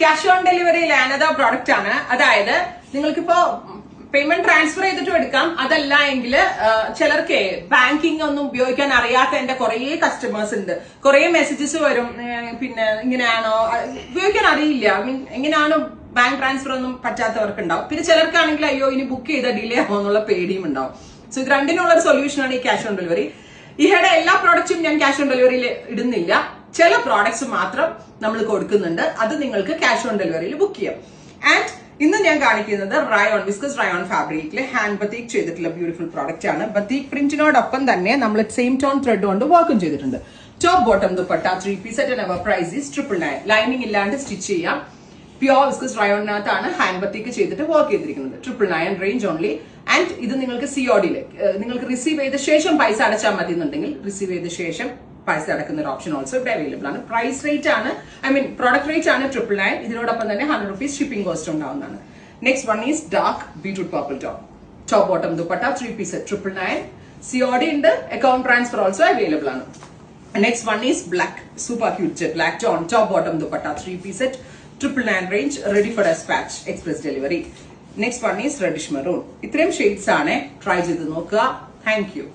Cash on ഡെലിവറിയിൽ another product ആണ്. അതായത് നിങ്ങൾക്കിപ്പോ payment transfer ചെയ്തിട്ടും എടുക്കാം. അതല്ല എങ്കിൽ ചിലർക്ക് ബാങ്കിങ് ഒന്നും ഉപയോഗിക്കാൻ അറിയാത്ത എന്റെ കുറെ കസ്റ്റമേഴ്സ് ഉണ്ട്. കുറെ മെസ്സേജസ് വരും, പിന്നെ ഇങ്ങനെയാണോ ഉപയോഗിക്കാൻ അറിയില്ല, മീൻ എങ്ങനെയാണോ ബാങ്ക് ട്രാൻസ്ഫർ ഒന്നും പറ്റാത്തവർക്ക് ഉണ്ടാവും. പിന്നെ ചിലർക്കാണെങ്കിൽ അയ്യോ ഇനി ബുക്ക് ചെയ്ത ഡിലേ ആവോ എന്നുള്ള പേടിയും ഉണ്ടാവും. സോ ഇത് രണ്ടിനുള്ള ഒരു സൊല്യൂഷൻ ആണ് ഈ ക്യാഷ് ഓൺ ഡെലിവറി. ഈയുടെ എല്ലാ പ്രോഡക്റ്റും ഞാൻ ക്യാഷ് ഓൺ ഡെലിവറിയിൽ ഇടുന്നില്ല. ചില പ്രോഡക്ട്സ് മാത്രം നമ്മൾ കൊടുക്കുന്നുണ്ട്. അത് നിങ്ങൾക്ക് ക്യാഷ് ഓൺ ഡെലിവറിയിൽ ബുക്ക് ചെയ്യാം. ആൻഡ് ഇന്ന് ഞാൻ കാണിക്കുന്നത് റയോൺ വിസ്കസ് റയോൺ ഫാബ്രിക്കിലെ ഹാൻഡ് ബത്തീക് ചെയ്തിട്ടുള്ള ബ്യൂട്ടിഫുൾ പ്രോഡക്റ്റ് ആണ്. ബത്തീക് പ്രിന്റിനോടൊപ്പം തന്നെ നമ്മൾ സെയിം ടോൺ ത്രെഡ് കൊണ്ട് വർക്കും ചെയ്തിട്ടുണ്ട്. Top bottom dupatta 3 piece set and our price is 999. Lining ഇല്ലാണ്ട് സ്റ്റിച്ച് ചെയ്യാം. പ്യോർ വിസ്കസ് റയോണിനകത്താണ് ഹാൻഡ് ബത്തീക് ചെയ്തിട്ട് വർക്ക് ചെയ്തിരിക്കുന്നത്. 999 റേഞ്ച് ഓൺലി. ആൻഡ് ഇത് നിങ്ങൾക്ക് COD നിങ്ങൾക്ക് റിസീവ് ചെയ്ത ശേഷം പൈസ അടച്ചാൽ മതി എന്നുണ്ടെങ്കിൽ റിസീവ് ചെയ്ത ശേഷം പൈസ അടക്കുന്ന ഒരു ഓപ്ഷൻ ഓൾസോ ഇവിടെ അവൈലബിൾ ആണ്. പ്രൈസ് റേറ്റ് ആണ്, പ്രോഡക്റ്റ് റേറ്റ് ആണ് 999. ഇതിനോടൊപ്പം തന്നെ 100 rupees ഷിപ്പിംഗ് കോസ്റ്റ് ഉണ്ടാവുന്നതാണ്. Next one is dark beetroot purple top bottom dupatta 3 piece set 999. COD ഉണ്ട്, അക്കൗണ്ട് ട്രാൻസ്ഫർ ഓൾസോ അവൈലബിൾ ആണ്. Next one is black super cute black top bottom dupatta 3 piece set 999 range, ready for despatch, express delivery. Next one is reddish maroon. ഇത്രയും shades ആണ്. Try ചെയ്ത് നോക്കുക. Thank you.